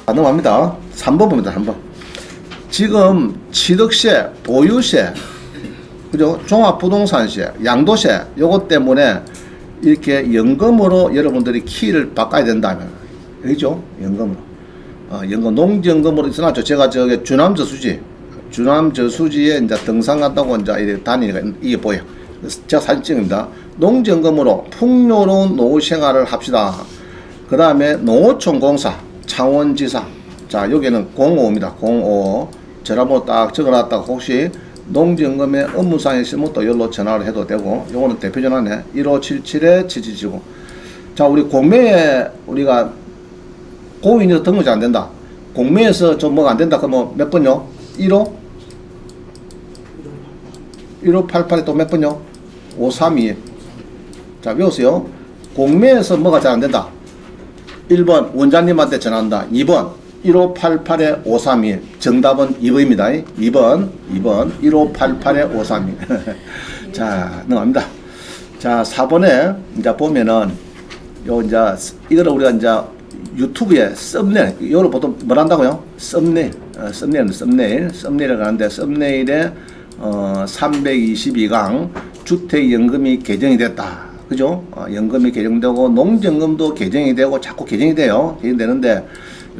넘어갑니다. 3번 봅니다. 3번. 지금 취득세, 보유세, 그죠? 종합부동산세, 양도세, 요것 때문에 이렇게 연금으로 여러분들이 키를 바꿔야 된다면, 그죠? 연금으로. 연금, 농지연금으로 있어놨죠. 제가 저기 주남저수지에 이제 등산 간다고 이제 이렇게 다니니까 이게 보여. 제가 사진 찍습니다. 농지연금으로 풍요로운 노후 생활을 합시다. 그 다음에 농어촌 공사, 창원지사. 자, 여기는 05입니다. 05. 전화번호 딱 적어놨다가 혹시 농지연금에 업무사항이 있으면 또 여기로 전화를 해도 되고, 요거는 대표전화네. 1577-7779. 자, 우리 공매에 우리가 공인이 등록이 안 된다. 공매에서 좀 뭐가 안 된다. 그러면 몇 번요? 1호? 1588에 또 몇 번요? 532. 자, 외우세요. 공매에서 뭐가 잘 안 된다. 1번 원장님한테 전화한다. 2번 1588에 531. 정답은 2번입니다. 2번 1588에 531. 자, 넘어갑니다. 자, 4번에 이제 보면은 요 이제 이거를 우리가 이제 유튜브에 썸네일, 이거를 보통 뭘 한다고요? 썸네일이라고 하는데, 썸네일에 322강 주택연금이 개정이 됐다. 그죠? 연금이 개정되고 농지연금도 개정이 되고 자꾸 개정이 돼요. 개정되는데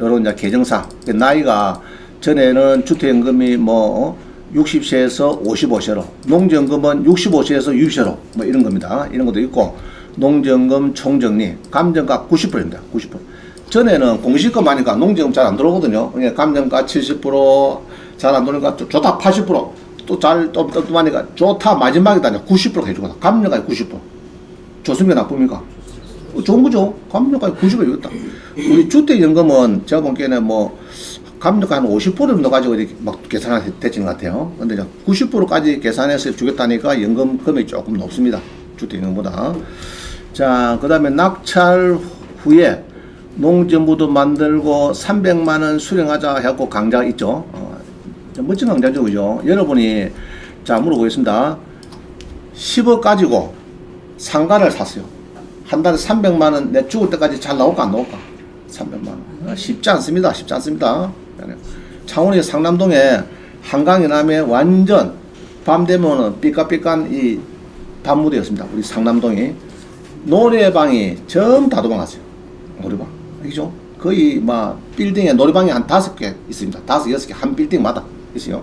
요런 이제 개정사, 나이가 전에는 주택연금이 뭐 60세에서 55세로, 농지연금은 65세에서 60세로 뭐 이런 겁니다. 이런 것도 있고, 농지연금 총정리 감정가 90%입니다. 90%. 전에는 공시금 하니까 농지연금 잘 안 들어오거든요. 그러니까 감정가 70%, 잘 안 들어오니까 좋다 80%, 또 잘 또 하니까 좋다 마지막에다 90% 해주거든. 감정가 90%. 좋습니까? 나쁩니까? 좋은 거죠. 감정가액 90%였다. 우리 주택연금은 제가 보기에는 뭐, 감정가 한 50% 정도 가지고 이렇게 막 계산이 되지는 것 같아요. 근데 90%까지 계산해서 주겠다니까 연금 금액이 조금 높습니다. 주택연금보다. 자, 그 다음에 낙찰 후에 농지연부도 만들고 300만원 수령하자 해갖고 강좌가 있죠. 멋진 강좌죠. 그죠? 여러분이, 자, 물어보겠습니다. 10억 가지고 상가를 샀어요. 한 달에 300만원 내 죽을 때까지 잘 나올까 안 나올까? 300만원. 쉽지 않습니다. 쉽지 않습니다. 창원의 상남동에 한강이 남에 완전 밤 되면은 삐까삐깐 이 밤무대였습니다. 우리 상남동이. 노래방이 전부 다 도망갔어요. 노래방. 그죠? 거의 막 빌딩에 노래방이 한 5개 있습니다. 5, 6개 한 빌딩마다 있어요.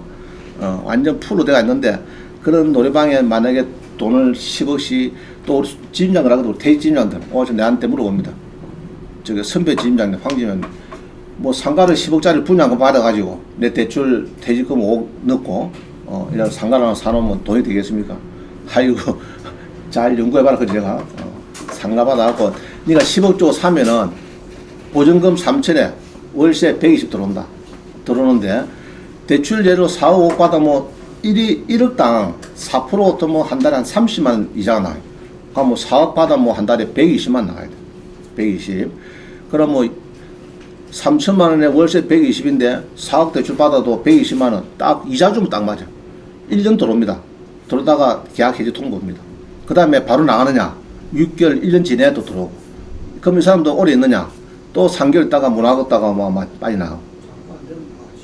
완전 풀로 돼가 있는데, 그런 노래방에 만약에 돈을 10억씩, 또 지점장을 하거든. 퇴직지점장들 저 내한테 물어봅니다. 저기 선배 지점장님 황지면 뭐 상가를 10억짜리 분양금 받아가지고 내 대출 퇴직금 5억 넣고 이런 상가를 하나 사놓으면 돈이 되겠습니까? 아이고 잘 연구해봐라. 그 제가 상가 받아갖고 네가 10억 주고 사면은 보증금 3천에 월세 120 들어온다. 들어오는데 대출 예로 4억 5억 받아 뭐 1억당 4% 뭐 한 달에 한 30만 이자가 나요. 그럼 뭐 4억 받아 뭐 한 달에 120만 나가야 돼. 120. 그럼 뭐 3천만 원에 월세 120인데 4억 대출 받아도 120만 원 딱 이자 주면 딱 맞아. 1년 들어옵니다. 들어다가 계약 해지 통보입니다. 그 다음에 바로 나가느냐? 6개월, 1년 지내도 들어오고. 그럼 이 사람도 오래 있느냐? 또 3개월 있다가 못 나갔다가 뭐 빨리 나가고.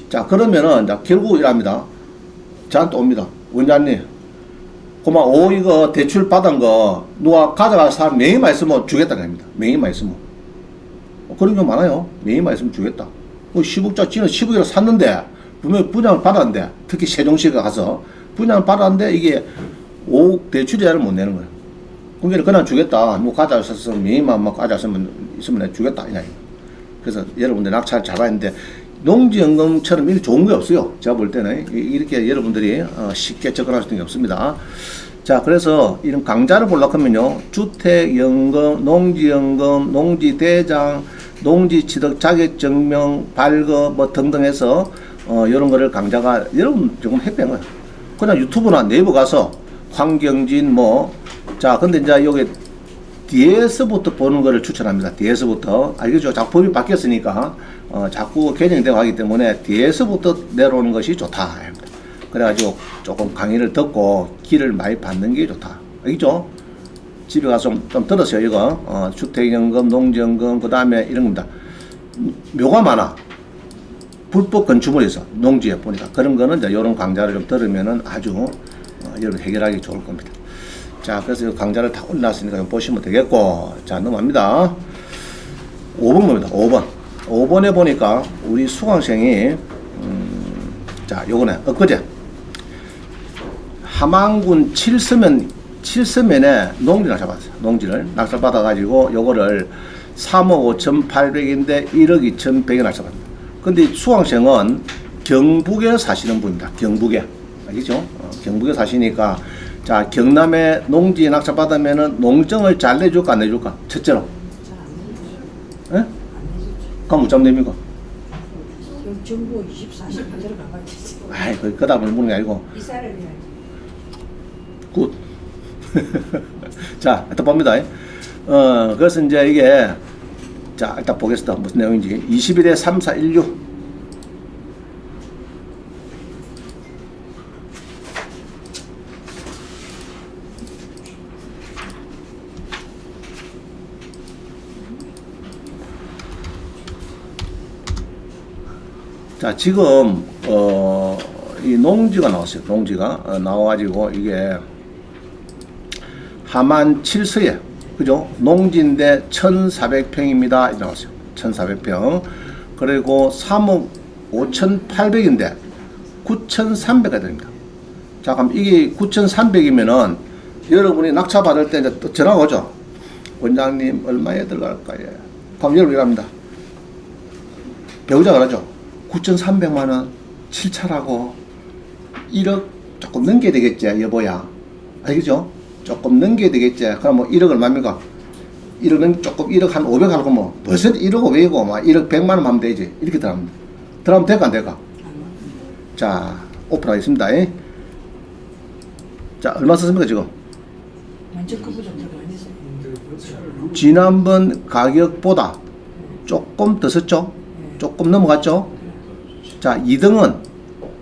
자, 그러면은 이제 결국 이랍니다. 저한테 옵니다. 원장님, 그만 이거 대출 받은 거 누가 가져갈 사람 명의만 있으면 주겠다는 겁니다. 명의만 있으면. 그런 게 많아요. 명의만 있으면 주겠다. 10억짜리 지는 10억이라 샀는데 분명히 분양을 받았는데, 특히 세종시에 가서 분양을 받았는데 이게 5억 대출이자를 못 내는 거예요. 그러니까 그냥 주겠다. 뭐 가져왔으면 명의만 막 가져왔으면 있으면 주겠다. 그래서 여러분들 낙찰 잡아야 하는데, 농지연금처럼 이렇게 좋은 게 없어요. 제가 볼 때는 이렇게 여러분들이 쉽게 접근할 수 있는 게 없습니다. 자, 그래서 이런 강좌를 보려고 하면요, 주택연금, 농지연금, 농지대장, 농지취득 자격증명 발급 뭐 등등 해서 이런 거를 강좌가 여러분 조금 헷갈린 거예요. 그냥 유튜브나 네이버 가서 황경진 자 근데 이제 여기 DS부터 보는 거를 추천합니다. DS부터 알겠죠? 자꾸 법이 바뀌었으니까 자꾸 개정이 되고 하기 때문에 DS부터 내려오는 것이 좋다. 그래가지고 조금 강의를 듣고 길을 많이 받는 게 좋다. 알겠죠? 집에 가서 좀 들었어요. 이거 주택연금, 농지연금 그 다음에 이런 겁니다. 묘가 많아. 불법 건축을 해서 농지에 보니까 그런 거는 이제 이런 강좌를 좀 들으면은 아주 여러분 해결하기 좋을 겁니다. 자, 그래서 강좌를 다 올려놨으니까 좀 보시면 되겠고, 자, 넘어갑니다. 5번 봅니다. 5번. 5번에 보니까 우리 수강생이 자, 요거네. 엊그제 함안군 칠서면에 농지를 잡았어요. 농지를 낙찰받아가지고 요거를 3억 5,800인데 1억 2,100에 낙찰받습니다. 근데 수강생은 경북에 사시는 분입니다. 경북에. 알겠죠? 경북에 사시니까 자, 경남에 농지 낙찰받으면은 농정을 잘 내줄까 안 내줄까? 첫째로. 예? 그럼 못 잡됩니까? 정부 24시간 들어가봐야 되지. 아이, 그 답을 묻는 게 아니고. 이사를 해야지. 굿. 자, 일단 봅니다. 그래서 이제 이게, 자, 일단 보겠습니다. 무슨 내용인지. 21에 3416. 자, 지금, 이 농지가 나왔어요. 농지가. 나와가지고, 이게, 함안 칠서에, 그죠? 농지인데 1,400평입니다. 이렇게 나왔어요. 1,400평. 그리고 3억 5,800인데 9,300가 됩니다. 자, 그럼 이게 9,300이면은 여러분이 낙차 받을 때 이제 또 전화가 오죠. 원장님, 얼마에 들어갈까요? 그럼 여러분이 합니다. 배우자가 그러죠. 9,300만원 7차라고 1억 조금 넘겨야 되겠지, 여보야. 알겠죠? 조금 넘겨야 되겠지. 그럼 뭐 1억 얼마입니까? 1억은 조금 1억 한 500 하고 뭐 벌써 1억 500이고 막 1억 100만원 하면 되지. 이렇게 들어갑니다. 들어가면 될까 안 될까? 자, 오픈하겠습니다. 자, 얼마 썼습니까 지금? 완전 그보다 더 많이 써요. 지난번 가격보다 조금 더 썼죠? 조금 넘어갔죠? 자, 2등은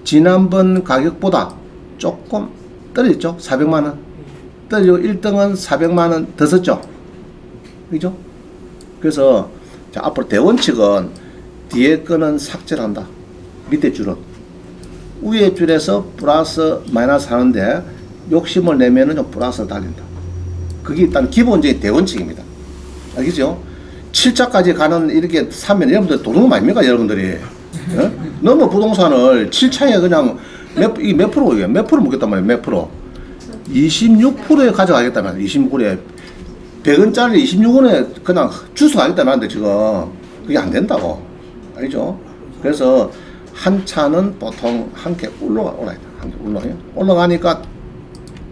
지난번 가격보다 조금 떨어졌죠? 400만원. 떨어지고 1등은 400만원 더 썼죠? 그죠? 그래서, 자, 앞으로 대원칙은 뒤에 거는 삭제를 한다. 밑에 줄은. 위에 줄에서 플러스 마이너스 하는데 욕심을 내면은 좀 플러스를 달린다. 그게 일단 기본적인 대원칙입니다. 알겠죠? 7차까지 가는 이렇게 사면 여러분들 도둑놈 아닙니까 여러분들이? 너무 부동산을 7차에 그냥 몇 프로 이게 몇 프로 먹겠단 말이에요. 몇 프로? 26%에 가져가겠다면 26%에 100원짜리 26원에 그냥 주워 가겠다면 하는데 지금 그게 안 된다고. 알죠? 그래서 한 차는 보통 한 개 올라가야 돼. 한 개 올라가니까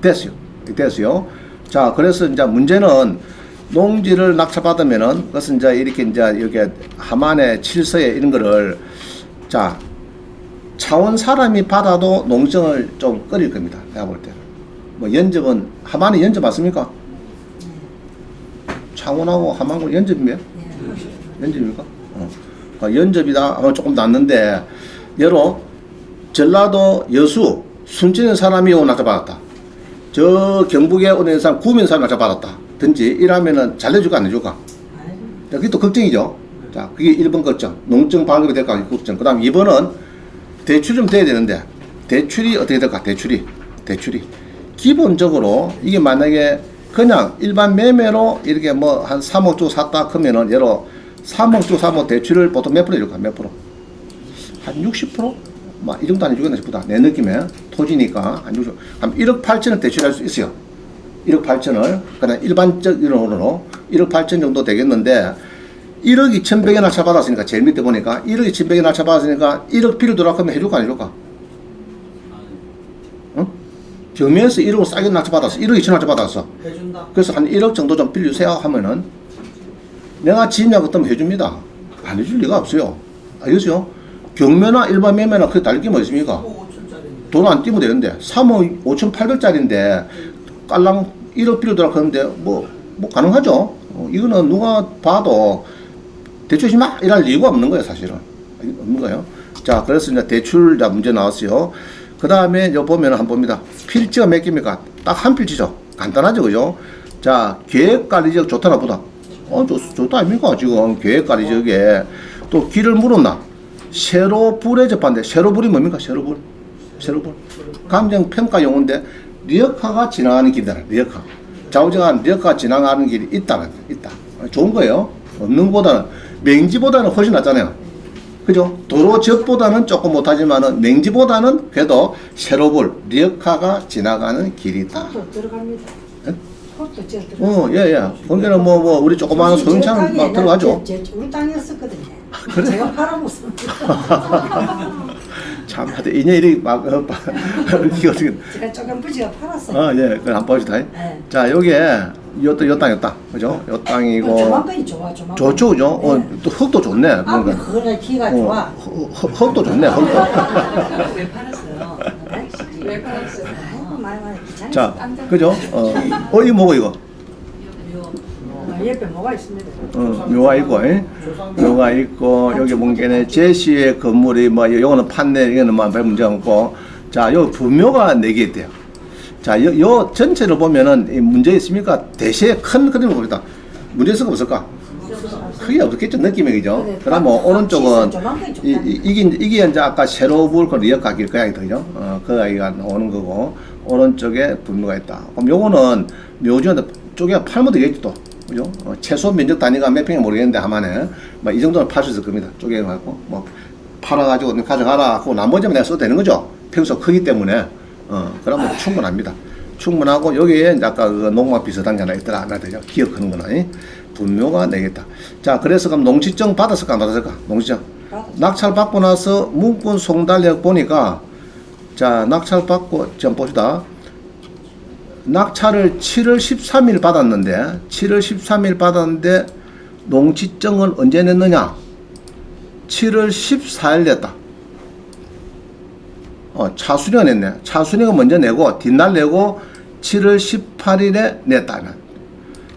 됐어요. 됐어요. 자, 그래서 이제 문제는 농지를 낙찰받으면은 그것은 이제 이렇게 이제 여기 함안에 칠서에 이런 거를 자, 차원 사람이 받아도 농정을 좀 꺼릴 겁니다. 내가 볼 때는. 뭐 연접은 함안에 연접 맞습니까? 창원하고 함안군 연접이면? 연접입니까? 연접이다 하면 조금 낫는데 여로 전라도 여수 순천의 사람이 오늘 낙찰받았다. 저 경북에 오는 사람 구민 사람 낙찰받았다. 든지 이러면은 잘 내줄까 안 내줄까? 그게 또 걱정이죠. 자, 그게 1번 걱정. 농정 발급이 될까 걱정. 그 다음 2번은 대출이 좀 돼야 되는데 대출이 어떻게 될까? 대출이 기본적으로 이게 만약에 그냥 일반 매매로 이렇게 뭐 한 3억 주고 샀다 그러면은 예로 3억 주고 사면 대출을 보통 몇 프로 해줄까? 몇 프로? 한 60%? 막 이 정도 안 해주겠나 싶다. 내 느낌에 토지니까 한 60%. 한 1억 8천을 대출할 수 있어요. 1억 8천을 그냥 일반적으로 1억 8천 정도 되겠는데 1억 2,100에 낙찰받았으니까 제일 밑에 보니까 1억 2,100에 낙찰받았으니까 1억 필요 들어갈 거면 해줄까 안 해줄까? 응? 경매에서 1억을 싸게 낙찰받았어. 1억 2천 낙찰받았어. 해준다. 그래서 한 1억 정도 좀 빌려주세요 하면은 내가 지인냐고 뜨면 해줍니다. 안 해줄 리가 없어요. 알겠어요? 경매나 일반 매매나 그게 다를 게 뭐 있습니까? 5천짜리인데. 돈 안 띄면 되는데 3억 5,800짜리인데 깔랑 1억 필요더라 그러는데 뭐 가능하죠. 이거는 누가 봐도 대출하지 마 이럴 이유가 없는 거예요, 사실은. 없는 거예요. 자, 그래서 이제 대출 자 문제 나왔어요. 그 다음에 여 보면 한번 봅니다. 필지가 몇 개입니까? 딱 한 필지죠. 간단하죠, 그죠? 자, 계획관리지역 좋다 나보다. 좋다 아닙니까? 지금 계획관리지역에 또 길을 물었나? 세로불에 접한데 세로불이 뭡니까? 세로불. 감정평가 용어인데 리어카가 지나가는 길이다. 리어카. 좌우지간 리어카가 지나가는 길이 있다. 좋은 거예요. 없는 것보다는 맹지보다는 훨씬 낫잖아요. 그죠? 도로 접보다는 조금 못하지만은 맹지보다는 그래도 세로불 리어카가 지나가는 길이 있다. 또 들어갑니다. 예? 또 제가 들어갑니다. 예. 거기는 뭐 우리 조그마한 소형차는 막 들어가죠. 우리 땅이었었거든요. 그래? 제가 팔아먹습니다. 참, 하여튼 인연이 막 이게 어떻게? 제가 조금 부지가 팔았어요. 예, 그걸 한번 봅시다. 네. 자, 여기에 요 땅이었다, 그죠? 요 땅이고. 조만간이 좋아, 조만간. 좋죠, 그죠? 네. 또 흙도 좋네. 아, 뭔가. 그거는 기가 좋아. 흙도 좋네, 흙도. 왜 팔았어요? 네? 왜 팔았어요? 아이고, 많이 귀찮아. 자, 그죠? 이거 뭐고 이거? 옆에 뭐가 있습니다. 묘가 있고, 묘가 있고, 여기 문게네 제시의 건물이 뭐, 요거는 판넬, 이거는 뭐, 별 문제 없고. 자, 요 분묘가 4개 있대요. 자, 요 전체를 보면은 이 문제 있습니까? 대시의 큰 그림을 봅니다. 문제 있을까 없을까? 크게 없겠죠, 느낌이, 그죠? 네, 그럼 뭐, 오른쪽은, 조만간이 좋다. 이게 이제 아까 세로불 그 리어카 길 거야, 그죠? 그 아이가 나오는 거고, 오른쪽에 분묘가 있다. 그럼 요거는 묘지한테 쪼개가 팔면 되겠지, 또. 그죠? 최소 면적 단위가 몇 평이 모르겠는데, 하만에. 이 정도는 팔 수 있을 겁니다. 쪼개가지고. 팔아가지고 가져가라 하고 나머지는 내가 써도 되는 거죠. 평소 크기 때문에. 그러면 충분합니다. 충분하고, 여기에 이제 아까 그 농막 비슷한 게 하나 있더라. 하나 되죠. 기억하는 거는. 분묘가 내겠다. 자, 그래서 그럼 농지증 받았을까, 안 받았을까? 농지증. 낙찰 받고 나서 문건 송달력 보니까, 자, 낙찰 받고, 좀 봅시다. 낙찰을 7월 13일 받았는데 7월 13일 받았는데 농지증은 언제 냈느냐? 7월 14일 냈다. 차순위가 냈네. 차순위가 먼저 내고 뒷날 내고 7월 18일에 냈다.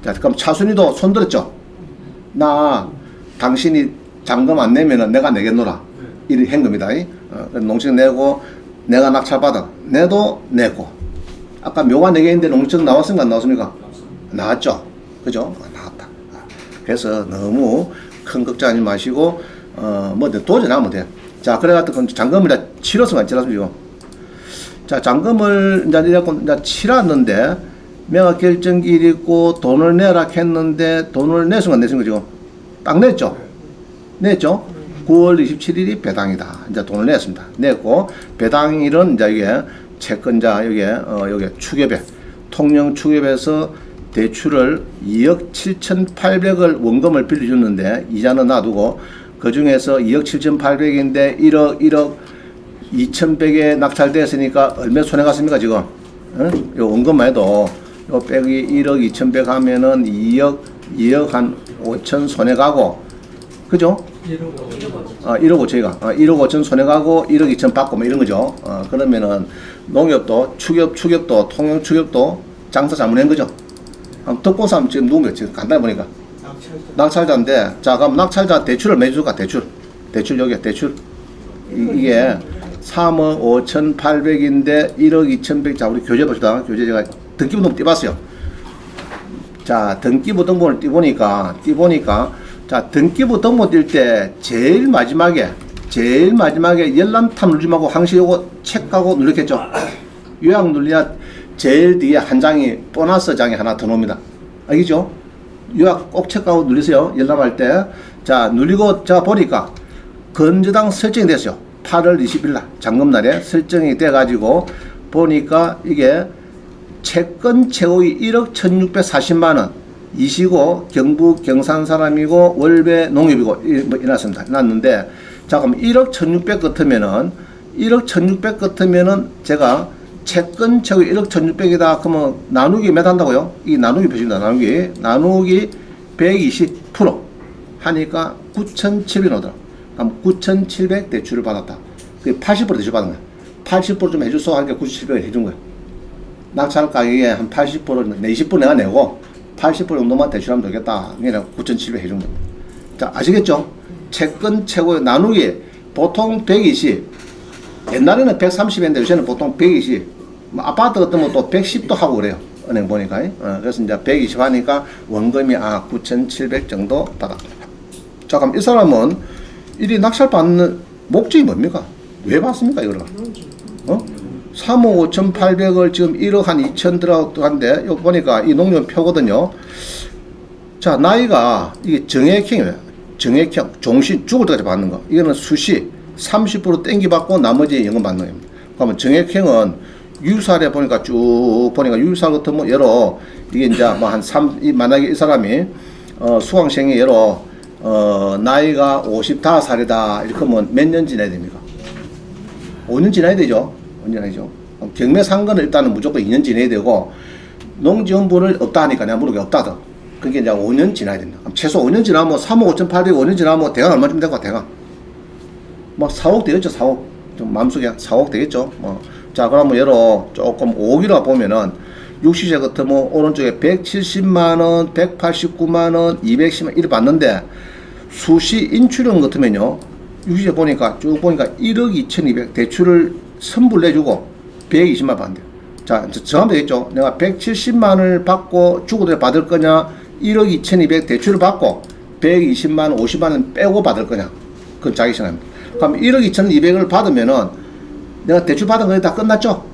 자, 그럼 차순위도 손들었죠? 당신이 잔금 안 내면은 내가 내겠노라. 이리 한 겁니다. 농지증 내고 내가 낙찰 받아. 내도 내고. 아까 묘가 4개 있는데 농지증 나왔습니까? 안 나왔습니까? 나왔죠? 그죠? 나왔다. 그래서 너무 큰 걱정하지 마시고, 도전하면 돼. 자, 그래가지고 잔금을 이제 치렀으면 안 치렀습니까? 자, 잔금을 이제 치렀는데, 매각 결정기일 있고, 돈을 내라 했는데, 돈을 냈으면 안 냈습니까, 지금? 딱 냈죠? 냈죠? 9월 27일이 배당이다. 이제 돈을 냈습니다. 냈고, 배당일은 이제 이게 채권자 여기에 추협에 통영 추협에서 대출을 2억 7,800을 원금을 빌려줬는데 이자는 놔두고 그 중에서 2억 7,800인데 1억 2,100에 낙찰됐으니까 얼마 손해 갔습니까 지금? 요 원금만 해도 요 빼기 1억 2,100 하면은 2억 한 5천 손해 가고, 그죠? 1억 5천이가 1억 5천 손해가고 1억 2천 받고 뭐 이런 거죠. 그러면은 농협도 추격도 통영 추격도 장사 잘못한 거죠. 덕보사 지금 누군 거 지금 간단히 보니까 낙찰자인데, 자, 그럼 낙찰자 대출을 매줄까? 대출 여기 대출 이게 3억 5,800인데 1억 2,100. 자, 우리 교재 봅시다. 교재 제가 등기부등본 띄봤어요. 자, 등기부등본을 띄보니까 자, 등기부 등본 뛸 때 제일 마지막에 열람탑 누르지 말고 항시 요거 체크하고 누르겠죠. 요약 눌려야 제일 뒤에 한 장이 보너스 장이 하나 더 나옵니다. 알겠죠? 요약 꼭 체크하고 누르세요. 열람할 때. 자, 누르고 제가 보니까 건저당 설정이 됐어요. 8월 20일 날 잔금날에 설정이 돼 가지고 보니까 이게 채권 최고위 1억 1,640만 원 이시고 경북 경산 사람이고 월배 농협이고 이났습니다. 났는데, 자, 그럼 1억 1,600 같으면은 1억 1,600 같으면은 제가 채권 최고 1억 1,600이다 그러면 나누기 몇 한다고요? 이 나누기 표시입니다. 나누기 120% 하니까 9,700 나오더라. 그럼 9,700 대출을 받았다. 그게 80% 대출 받은 거야. 80%좀 해줘서 하니까 9,700원 해준 거야. 낙찰 가격에 한 80%, 20% 내가 내고 80% 정도만 대출하면 되겠다. 그냥 9,700 해준 겁니다. 자, 아시겠죠? 채권 최고의 나누기 보통 120, 옛날에는 130인데 요새는 보통 120, 뭐 아파트 같으면 또 110도 하고 그래요. 은행 보니까. 그래서 이제 120 하니까 원금이 9,700 정도 받았습니다. 자, 그럼 이 사람은 이 낙찰 받는 목적이 뭡니까? 왜 받습니까, 이거를? 3억 5,800을 지금 1억 한 2천 들어간데, 여기 보니까 이 농협표거든요. 자, 나이가 이게 정액형이에요. 정액형, 종신, 죽을 때까지 받는 거. 이거는 수시 30% 땡기 받고 나머지 연금 받는 겁니다. 그러면 정액형은 유살에 보니까 쭉 보니까 유살 같으면 예로 이게 이제 뭐 한 만약에 이 사람이 수강생이 예로 나이가 55살이다 이렇게 하면 몇 년 지나야 됩니까? 5년 지나야 되죠. 5년 지나야죠. 경매상거는 일단은 무조건 2년 지나야 되고 농지원부를 없다 하니까 내가 물은 게 없다더. 그게 이제 5년 지나야 된다. 최소 5년 지나면 3억 5,800 5년 지나면 대강 얼마쯤 될 것 같아? 대강 막 4억 되겠죠. 4억 좀 마음속에 4억 되겠죠. 자, 그러면 예로 조금 5억이라 보면은 60세 같으면 오른쪽에 170만원, 189만원, 210만원 이렇게 받는데 수시 인출형 같으면요 60세 보니까 쭉 보니까 1억 2,200 대출을 선불 내주고 120만 받는대요. 자, 정하면 되겠죠. 내가 170만원을 받고 주고들 받을 거냐 1억 2,200 대출을 받고 120만원, 50만원 빼고 받을 거냐 그건 자기 생각입니다. 그럼 1억 2,200을 받으면은 내가 대출 받은 거에 다 끝났죠?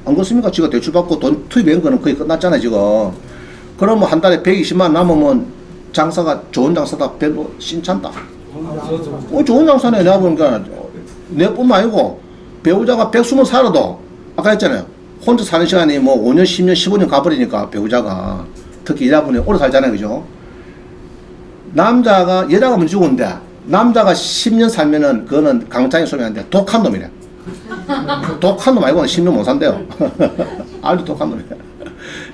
안 그렇습니까? 지금 대출 받고 돈 투입한 거는 거의 끝났잖아요, 지금. 그러면 한 달에 120만 남으면 장사가 좋은 장사다. 별로 신찮다. 좋은 장사네. 내가 보니까 내뿐만 아니고 배우자가 120 살아도 아까 했잖아요. 혼자 사는 시간이 뭐 5년, 10년, 15년 가버리니까 배우자가 특히 여자분이 오래 살잖아요, 그죠? 남자가 여자가 먼저 죽었는데 남자가 10년 살면은 그거는 강장에 쏘면 안 돼. 독한 놈이래. 독한 놈 말고는 10년 못 산대요. 아주 독한 놈이래.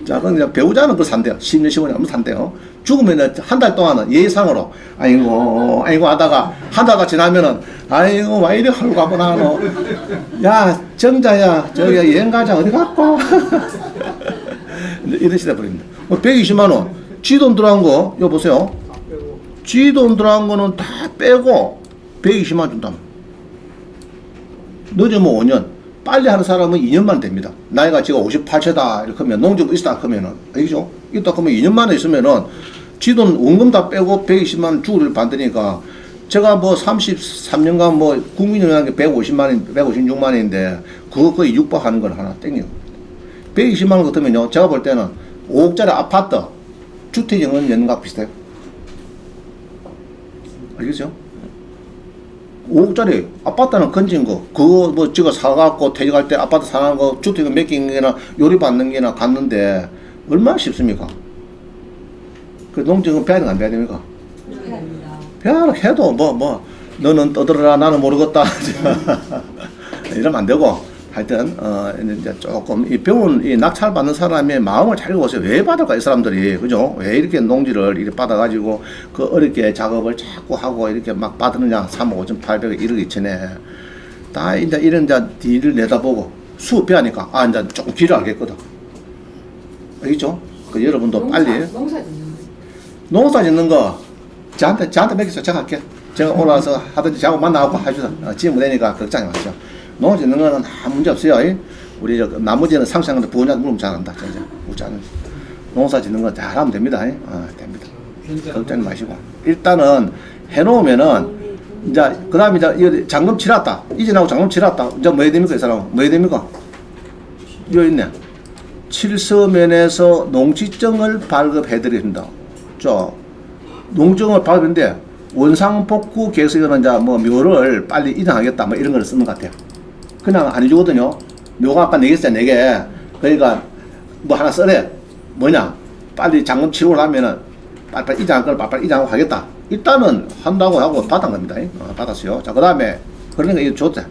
자, 그럼 이제 배우자는 그걸 산대요. 10년, 15년 하면 산대요. 죽으면은 한 달 동안은 예상으로 아이고 하다가 한 달가 지나면은 아이고 왜 이리 헐가보나 너. 야, 정자야, 저기 여행 가자 어디 갔고? 이런 시대 버립니다. 120만 원. 쥐돈 들어간 거, 이거 보세요. 쥐돈 들어간 거는 다 빼고 120만 원 준다. 늦으면 5년. 빨리 하는 사람은 2년만 됩니다. 나이가 지금 58세다. 이렇게 하면, 농지부 있다. 하면은, 알겠죠? 있다. 하면 2년만에 있으면은, 쥐돈 원금 다 빼고 120만원 주를 받으니까, 제가 뭐 33년간 뭐 국민연금이 150만원, 156만원인데, 그거 거의 육박하는 걸 하나 땡겨. 120만원 같으면요, 제가 볼 때는 5억짜리 아파트, 주택연금 연금 비슷해요. 알겠죠? 5억짜리 아파트는 건진 거, 그거 뭐 지가 사갖고 퇴직할 때 아파트 사는 거, 주택은 몇 개나 요리 받는 게나 갔는데, 얼마나 쉽습니까? 그 농지금 빼야 되는 거 안 빼야 됩니까? 빼야 해도 너는 떠들어라, 나는 모르겠다. 이러면 안 되고, 하여튼, 이제 조금, 이 배운, 이 낙찰 받는 사람의 마음을 잘 보세요. 왜 받을까, 이 사람들이. 그죠? 왜 이렇게 농지를 이렇게 받아가지고, 그 어렵게 작업을 자꾸 하고, 이렇게 막 받느냐. 3억 5,800원, 1억 2천에. 다 이제 이런 이제 뒤를 내다보고, 수업 배우니까, 이제 조금 길을 알겠거든. 알겠죠? 그 여러분도 빨리. 농사 짓는 거, 저한테 맡기세요. 제가 할게. 제가 오늘 와서 하든지 저하고 만나고 해주세요. 지금 되니까 걱정이 많죠. 농사 짓는 거는 아무 문제 없어요. 우리 나머지는 상상하는데 부모님한테 물으면 잘한다. 진짜. 묻자는. 농사 짓는 거 잘하면 됩니다. 됩니다. 걱정이 마시고. 일단은 해놓으면은, 이제, 그 다음에 이제 잔금 치렀다. 이전하고 잔금 치렀다. 이제 뭐 해야 됩니까, 이 사람은? 뭐 해야 됩니까? 여기 있네. 칠서면에서 농지증을 발급해드립니다. 농지증을 발급했는데, 원상복구 계획서는 이제 뭐 묘를 빨리 이전하겠다. 뭐 이런 걸 쓰는 것 같아요. 그냥 안 해주거든요. 묘가 아까 4개 있어요, 4개. 그러니까 뭐 하나 써래. 뭐냐. 빨리 잔금 치르고 나면은 빨리 이장할 걸 빨리 이장하고 하겠다. 일단은 한다고 하고 받은 겁니다. 받았어요. 자, 그 다음에 그러니까 이거 줬대.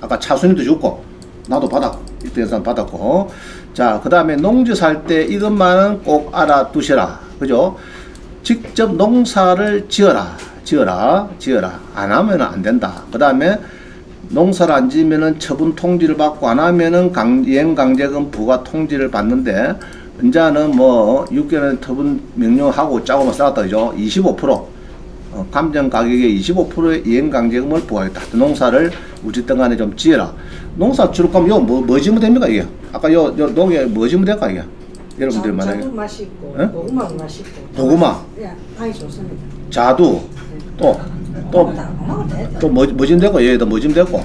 아까 차순위도 줬고, 나도 받았고, 입대에서 받았고. 자, 그 다음에 농지 살 때 이것만은 꼭 알아두셔라. 그죠? 직접 농사를 지어라. 안 하면 안 된다. 그 다음에 농사를 안 지으면은 처분 통지를 받고 안 하면은 이행강제금 부과 통지를 받는데 이제는 뭐 6개월 처분 명령하고 짜고만 쌓았다 그죠? 25% 감정 가격의 25%의 이행강제금을 부과하겠다. 농사를 우찌 안에 좀 지어라. 농사 주로 가면 뭐 지으면 됩니까 이게? 아까 요 농에 뭐 지으면 될까 이게? 여러분들 만약에 자두 맛이 있고 예? 고구마 맛이 있고. 고구마, 예, 아이 좋습니다. 자두, 또 뭐 지으면 되고 얘도 뭐 지으면 되고,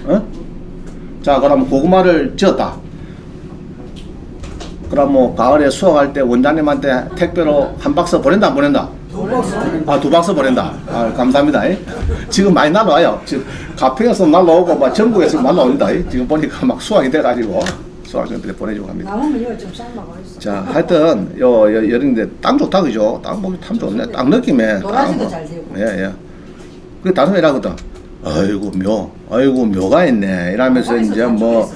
어? 자 그럼 고구마를 지었다. 그럼 뭐 가을에 수확할 때 원장님한테 택배로 한 박스 보낸다 안 보낸다? 아, 2박스 보낸다. 아, 감사합니다. 지금 많이 날라와요. 지금 가평에서 날라오고 막 전국에서 날라옵니다. 지금 보니까 막 수확이 돼가지고 수확원들이 보내주고 합니다. 남으면 이거 좀 삶아가 있어. 자, 하여튼 여름인데 땅 좋다 그죠? 땅 보기 참 좋네. 땅 느낌에. 도라지도 땅 잘 되고. 예. 그 다른 이라거든. 아이고 묘가 있네. 이러면서 이제 뭐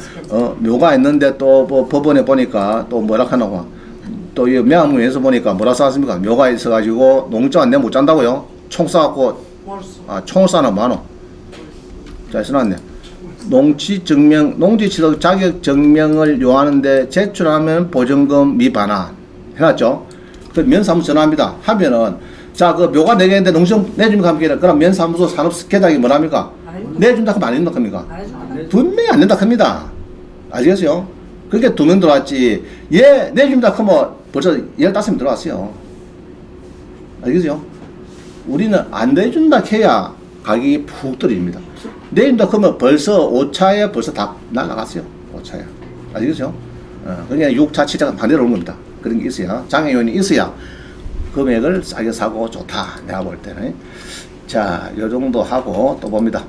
묘가 있는데 또 뭐 법원에 보니까 또 뭐라 하나고 또 이 명함에서 보니까 뭐라 써놨습니까? 묘가 있어가지고 농장 내 못 잔다고요? 총 쏴갖고 총을 쏴나 뭐하노? 자, 써놨네. 농지 취득 자격 증명을 요하는데 제출하면 보증금 미반환 해놨죠. 그 면사무소 전화합니다. 하면은 자, 그 묘가 4개인데 농정 내줍니까? 합니까? 그럼 면사무소 산업계장이 뭐랍니까? 내준다 하면 안 된다 합니까? 분명히 안 된다 합니다. 아시겠어요? 그렇게 2명 들어왔지. 얘 내준다 하면 벌써 15명 들어왔어요. 알겠어요? 우리는 안 내준다 해야 가격이 푹 떨어집니다. 내준다 하면 벌써 5차에 벌써 다 날아갔어요. 5차에. 아시겠죠? 그러니까 6차, 7차가 반대로 오는 겁니다. 그런 게 있어야, 장애요인이 있어야 금액을 싸게 사고 좋다. 내가 볼 때는. 자, 요 정도 하고 또 봅니다.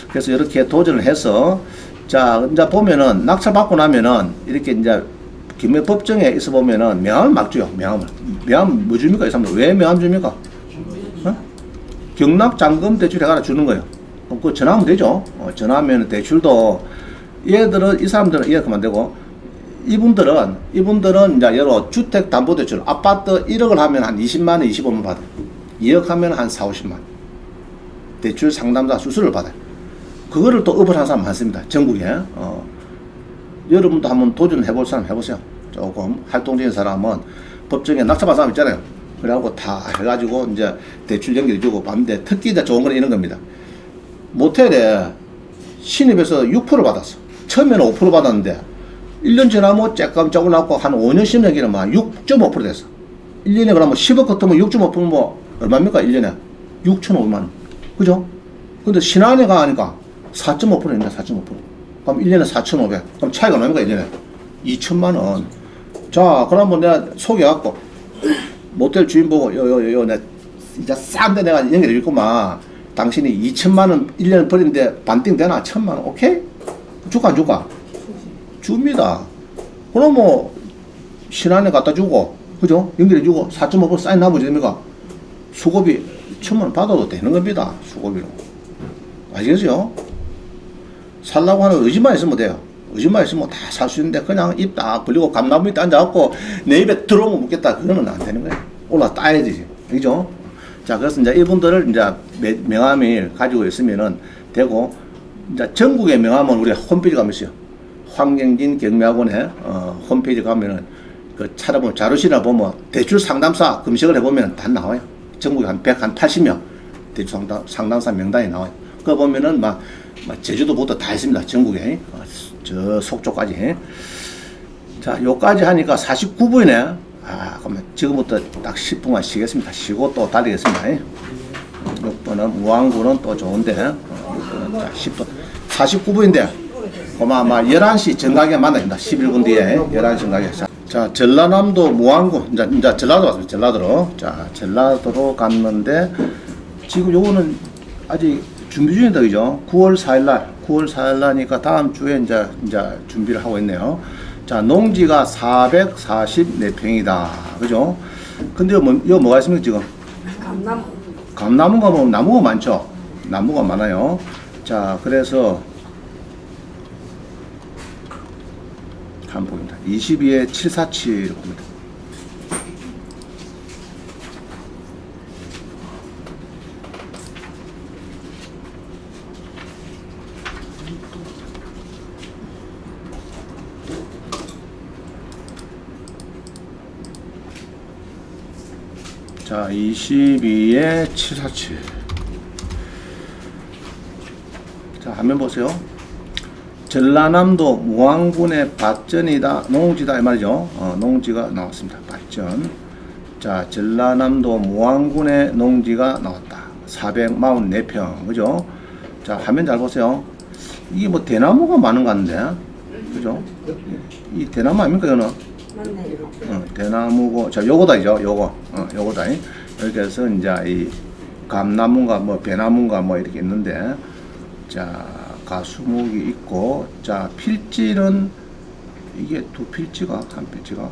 그래서 이렇게 도전을 해서 자, 이제 보면은 낙찰 받고 나면은 이렇게 이제 김해법정에 있어 보면은 명함을 막 줘요. 명함 뭐 줍니까? 이 사람들 왜 명함 줍니까? 경락 잔금 대출 해가지고 주는 거예요. 그럼 그 전화하면 되죠. 전화하면 대출도 얘들은 이 사람들은 이해하면 안 되고 이분들은 이제 여러 주택담보대출 아파트 1억을 하면 한 20만 원, 25만 받아요. 2억 하면 한 4, 50만. 대출 상담사 수수료를 받아요. 그거를 또 업을 하는 사람 많습니다. 전국에. 여러분도 한번 도전해볼 사람 해보세요. 조금 활동적인 사람은 법정에 낙찰받은 사람 있잖아요. 그래갖고 다 해가지고 이제 대출 연결해주고 받는데 특히 이제 좋은 건 이런 겁니다. 모텔에 신입에서 6% 받았어. 처음에는 5% 받았는데 1년 지나면 쬐끔 조금 나고 한 5년 10년 기는만 6.5% 됐어. 1년에 그러면 10억 같으면 6.5%면 뭐 얼마입니까? 1년에 6,500만 원. 그죠? 근데 신한회가 하니까 4.5%입니다. 4.5%. 그럼 1년에 4,500. 그럼 차이가 얼마입니까? 1년에 2천만 원. 자, 그러면 내가 소개해갖고 모텔 주인 보고 내 진짜 싼데 내가 연결해 줄구만. 당신이 2천만 원 1년 버리는데 반띵 되나? 1,000만 원. 오케이? 줄까 안 줄까? 줍니다. 그럼 뭐 신한에 갖다 주고 그죠? 연결해 주고 4.5% 사인 나머지 됩니까? 수고비 1,000만 원 받아도 되는 겁니다. 수고비로. 아시겠죠? 살라고 하는 의지만 있으면 돼요. 의지만 있으면 다 살 수 있는데 그냥 입 딱 벌리고 감나무 밑에 앉아갖고 내 입에 들어오면 묻겠다. 그거는 안 되는 거예요. 올라 따야지. 그죠? 자, 그래서 이제 이분들을 이제 명함을 가지고 있으면은 되고, 이제 전국의 명함은 우리 홈페이지 가면 있어요. 황경진 경매학원에 홈페이지 가면은 그 찾아보면 자료실이나 보면 대출 상담사 검색을 해보면 다 나와요. 전국에 한 180명 대출 상담사 명단이 나와요. 그거 보면은 막 제주도부터 다 있습니다. 전국에. 저 속초까지. 자, 요까지 하니까 49분이네. 아, 그러면 지금부터 딱 10분간 쉬겠습니다. 쉬고 또 달리겠습니다. 6분은, 무항구는 또 좋은데, 6분은 자, 10분. 49분인데, 아마 11시 정각에 만납니다. 11분 뒤에 11시 정각에. 자, 전라남도 무항구. 이제 전라도 왔습니다. 전라도로. 자, 전라도로 갔는데, 지금 요거는 아직 준비 중이다, 그죠? 9월 4일날니까 다음 주에 이제 준비를 하고 있네요. 자, 농지가 444평이다. 그죠? 근데 이거 뭐가 있습니까, 지금? 감나무가 뭐, 나무가 많죠? 나무가 많아요. 자, 그래서, 한번 봅니다. 22에 747 봅니다. 자, 22에 747. 자, 화면 보세요. 전라남도 무안군의 밭전이다. 농지다 이 말이죠. 농지가 나왔습니다. 밭전. 자, 전라남도 무안군의 농지가 나왔다. 444평. 그죠? 자, 화면 잘 보세요. 이게 뭐 대나무가 많은 것 같은데. 그죠? 이 대나무 아닙니까, 이거는? 맞네. 대나무고, 자, 요거다죠, 요거. 요거다. 이렇게 해서 이제 이 감나무인가 뭐 배나무인가 뭐 이렇게 있는데, 자, 가수목이 있고, 자, 필지는 이게 두 필지가, 한 필지가,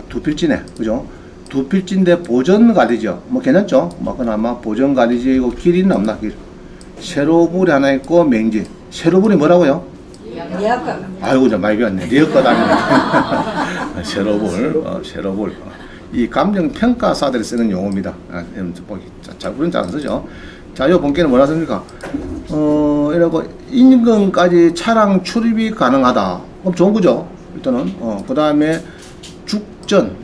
두 필지네. 그죠? 두 필지인데 보전 관리죠. 뭐 괜찮죠? 뭐 그나마 보전 관리지이고 길이는 없나, 길. 세로불이 하나 있고, 맹지. 세로불이 뭐라고요? 예약가. 아이고, 저 많이 배웠네. 리어컷 아니네. 세로불. 이 감정평가사들이 쓰는 용어입니다. 잘 부른 잘 안 쓰죠. 자, 요 본께는 뭐라 씁니까? 이러고, 인근까지 차량 출입이 가능하다. 그럼 좋은 거죠. 일단은. 그 다음에 죽전,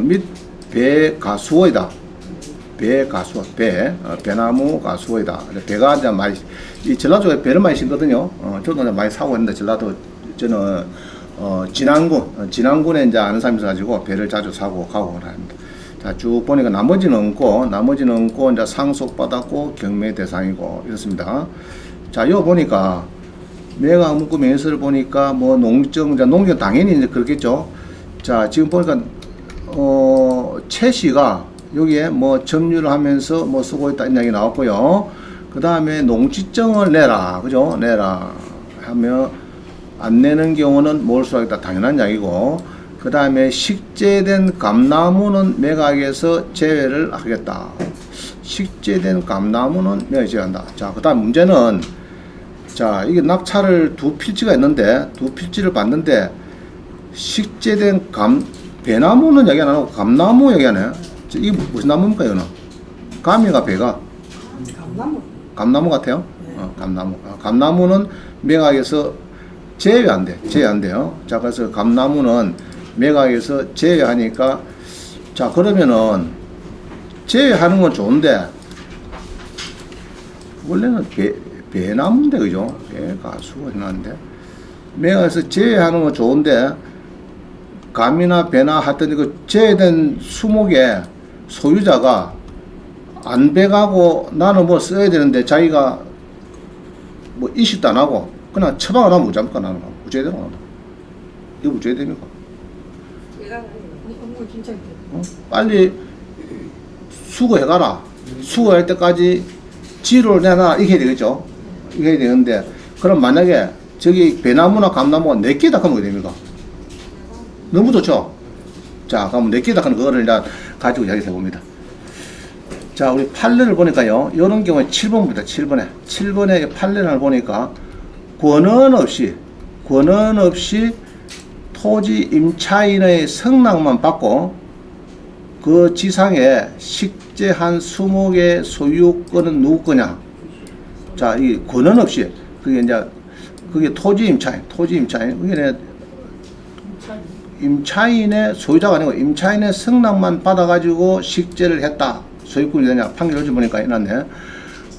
및 배가수어이다. 배나무 가수어이다. 배가 이제 많이, 이 전라도 쪽에 배를 많이 신거든요. 저도 많이 사고 있는데, 전라도, 저는, 진안군에 이제 아는 사람이 있어가지고 배를 자주 사고 가고 합니다. 자, 쭉 보니까 나머지는 없고, 이제 상속받았고, 경매 대상이고, 이렇습니다. 자, 요 보니까, 매각 문구 명세를 보니까, 뭐, 농정 당연히 이제 그렇겠죠. 자, 지금 보니까, 최 씨가 여기에 뭐 점유를 하면서 뭐 쓰고 있다 이런 이야기 나왔고요. 그 다음에 농지증을 내라. 그죠? 내라. 하며, 안 내는 경우는 몰수하겠다. 당연한 이야기고. 그 다음에 식재된 감나무는 매각에서 제외를 하겠다. 식재된 감나무는 매각에 제외한다. 자, 그 다음 문제는, 자, 이게 낙찰을 두 필지가 있는데, 두 필지를 봤는데, 식재된 배나무는 얘기 안 하고 감나무 얘기하네. 이게 무슨 나무입니까, 이거는? 감이가 배가? 감나무 같아요? 감나무. 감나무는 매각에서 제외한대요. 자, 그래서 감나무는 매각에서 제외하니까, 자, 그러면은, 제외하는 건 좋은데, 원래는 배나무인데, 그죠? 배가수가 해놨는데, 매각에서 제외하는 건 좋은데, 감이나 배나 하여튼 그 제외된 수목의 소유자가 안 배가고 나는 뭐 써야 되는데 자기가 뭐 이식도 안 하고 그냥 처방을 하면 못잡을까 나는 무죄되는 거 이거 무죄됩니까? 빨리 수거해가라. 수거할 때까지 지를 내놔 이렇게 해야 되겠죠. 이렇게 해야 되는데 그럼 만약에 저기 배나무나 감나무가 4개다 하면 어떻게 됩니까? 너무 좋죠? 자, 그럼 4개다 하는 그거를 일단 가지고 이야기 해봅니다. 자, 우리 판례를 보니까요, 이런 경우에 7번입니다. 7번에 판례를 보니까 권한 없이 토지 임차인의 승낙만 받고 그 지상에 식재한 수목의 소유권은 누구 거냐? 자, 이 권한 없이 그게 토지 임차인. 그게 임차인의 소유자가 아니고 임차인의 승낙만 받아가지고 식재를 했다. 소유권이 되냐? 판결 요지 보니까 해놨네.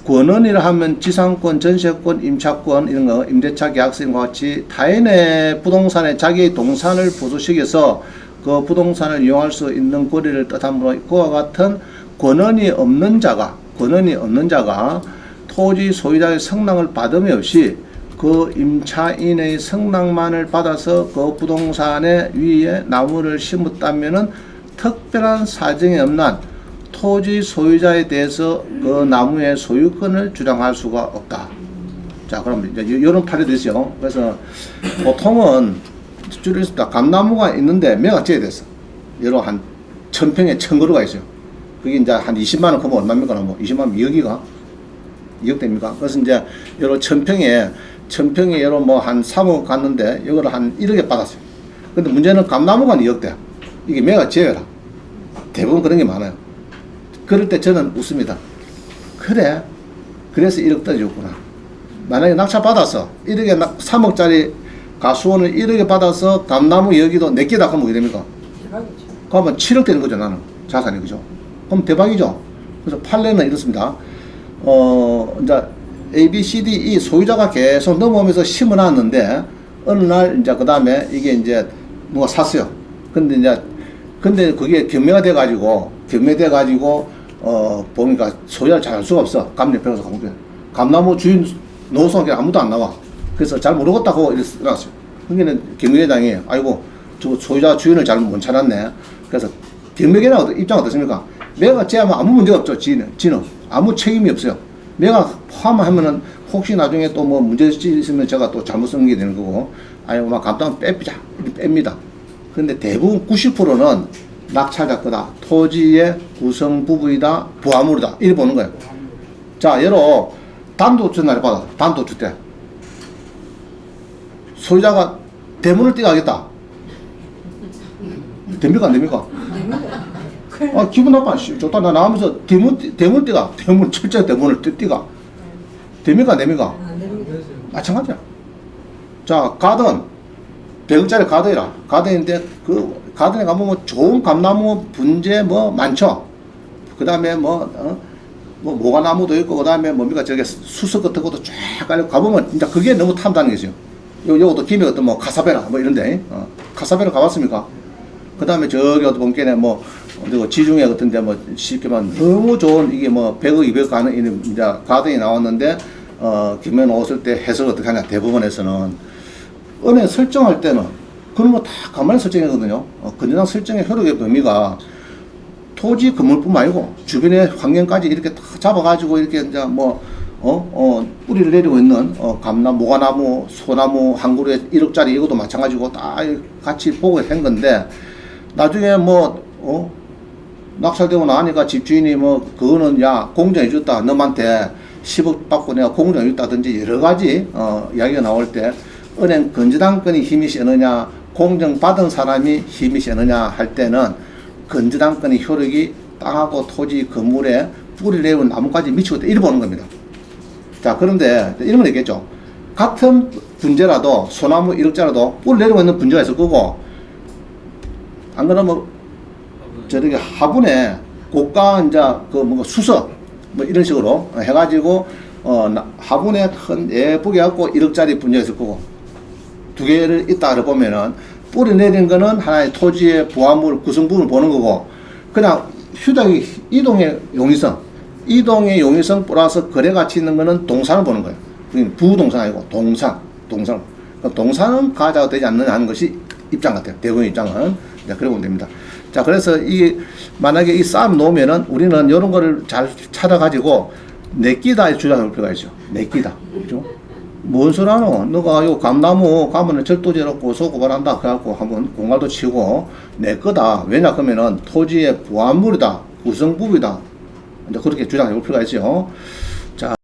권한이라 하면 지상권, 전세권, 임차권 이런 거, 임대차 계약서인과 같이 타인의 부동산에 자기의 동산을 부수시켜서 그 부동산을 이용할 수 있는 권리를 뜻하므로 그와 같은 권한이 없는 자가 토지 소유자의 승낙을 받음이 없이 그 임차인의 승낙만을 받아서 그 부동산의 위에 나무를 심었다면은 특별한 사정이 없는 토지 소유자에 대해서 그 나무의 소유권을 주장할 수가 없다. 자, 그럼 이제 이런 판례도 있어요. 그래서 보통은 줄여서 감나무가 있는데 매각 제외됐어. 여러 한 1000평에 1000그루가 있어요. 그게 이제 한 20만원 크면 얼마입니까? 뭐 20만원 2억이가? 2억 됩니까? 그래서 이제 여러 1000평에 여러 뭐 한 3억 갔는데 이거를 한 1억에 받았어요. 근데 문제는 감나무가 2억대. 이게 매각 제외라. 대부분 그런 게 많아요. 그럴 때 저는 웃습니다. 그래. 그래서 1억짜리 줬구나. 만약에 낙찰 받았어. 1억에 3억짜리 가수원을 1억에 받아서 감나무 여기도 4개다 하면 어떻게 됩니까? 그러면 7억 되는 거죠, 나는. 자산이, 그죠? 그럼 대박이죠. 그래서 판례는 이렇습니다. 이제 A, B, C, D, E 소유자가 계속 넘어오면서 심어놨는데 어느 날 이제 그 다음에 이게 이제 누가 샀어요. 근데 그게 경매돼가지고 보니까 소유자를 잘 알 수가 없어. 감리표에서 가보게. 감나무 주인 노선에 아무도 안 나와. 그래서 잘 모르겠다고 이렇게 써놨어요. 그게는 경매회장이 아이고 저 소유자 주인을 잘 못 찾았네. 그래서 경매회장 입장 어떻습니까? 내가 제하면 아무 문제가 없죠. 지는 아무 책임이 없어요. 내가 포함하면은 혹시 나중에 또 뭐 문제 있으면 제가 또 잘못 쓴 게 되는 거고 아니면 막 감당 뺍니다. 근데 대부분 90%는 낙찰자 거다. 토지의 구성 부분이다. 부하물이다. 이렇게 보는 거예요. 자, 예로 단독주택 날 받아. 단독주택. 소유자가 대문을 띄가겠다. 됩니까? 안 됩니까? 아, 기분 나빠. 좋다. 나 나오면서 대문 띄가. 철저히 대문을 띄가. 됩니까? 안 됩니까? 안 됩니다. 마찬가지야. 자, 가든. 100억짜리 가든이라. 가든인데, 그, 가든에 가면 뭐 좋은 감나무 분재 뭐 많죠. 그 다음에 모가나무도 있고, 그 다음에 뭡니까? 저게 수석 같은 것도 쫙 깔려 가보면 진짜 그게 너무 탐나는 거죠. 요것도 김에 어떤 뭐 카사베라 뭐 이런데, 카사베라 가봤습니까? 그 다음에 저기 어떤 본께네 지중해 같은데 쉽게 말하면 너무 좋은 이게 100억, 200억 가는 이제 가든이 나왔는데, 김에 나왔을 때 해석 어떻게 하냐. 대법원에서는. 은행 설정할 때는 그런 거 다 가만히 설정하거든요. 건전한 설정의 효력의 범위가 토지 건물뿐만 아니고 주변의 환경까지 이렇게 다 잡아가지고 이렇게 이제 뿌리를 내리고 있는 감나무, 모가나무, 소나무 한 그루에 1억짜리 이것도 마찬가지고 다 같이 보고 한 건데 나중에 낙찰되고 나니까 집주인이 그거는 야 공정해 줬다 너한테 10억 받고 내가 공정해 줬다든지 여러 가지 이야기가 나올 때 은행 건저당권이 힘이 세느냐 공정받은 사람이 힘이 세느냐 할 때는 건저당권의 효력이 땅하고 토지 건물에 뿌리를 내온 나무까지 미치고 있다 이렇게 보는 겁니다. 자, 그런데 이런 건 있겠죠. 같은 분재라도 소나무 1억짜리도 뿌리 내리고 있는 분재가 있을 거고 안 그러면 저렇게 화분에 고가 이제 수석 이런 식으로 해가지고 화분에 큰 예쁘게 갖고 1억짜리 분재가 있을 거고 두 개를 있다 보면은 뿌리 내린 거는 하나의 토지의 부하물 구성 부분을 보는 거고 그냥 휴대기 이동의 용이성 플러스 거래 가치 있는 거는 동산을 보는 거예요. 부동산 아니고 동산. 동산은 가자가 되지 않느냐 하는 것이 입장 같아요. 대부분 입장은. 자, 그래 보면 됩니다. 자, 그래서 만약에 이 싸움 놓으면은 우리는 이런 거를 잘 찾아가지고 내끼다 주장할 필요가 있죠. 내끼다. 그죠? 뭔 소리 하노? 너가 요 감나무 가면은 절도죄로 고소고발한다. 그래갖고 한번 공갈도 치고 내 거다. 왜냐 그러면은 토지의 부합물이다. 구성부이다. 이제 그렇게 주장해 볼 필요가 있어요. 자.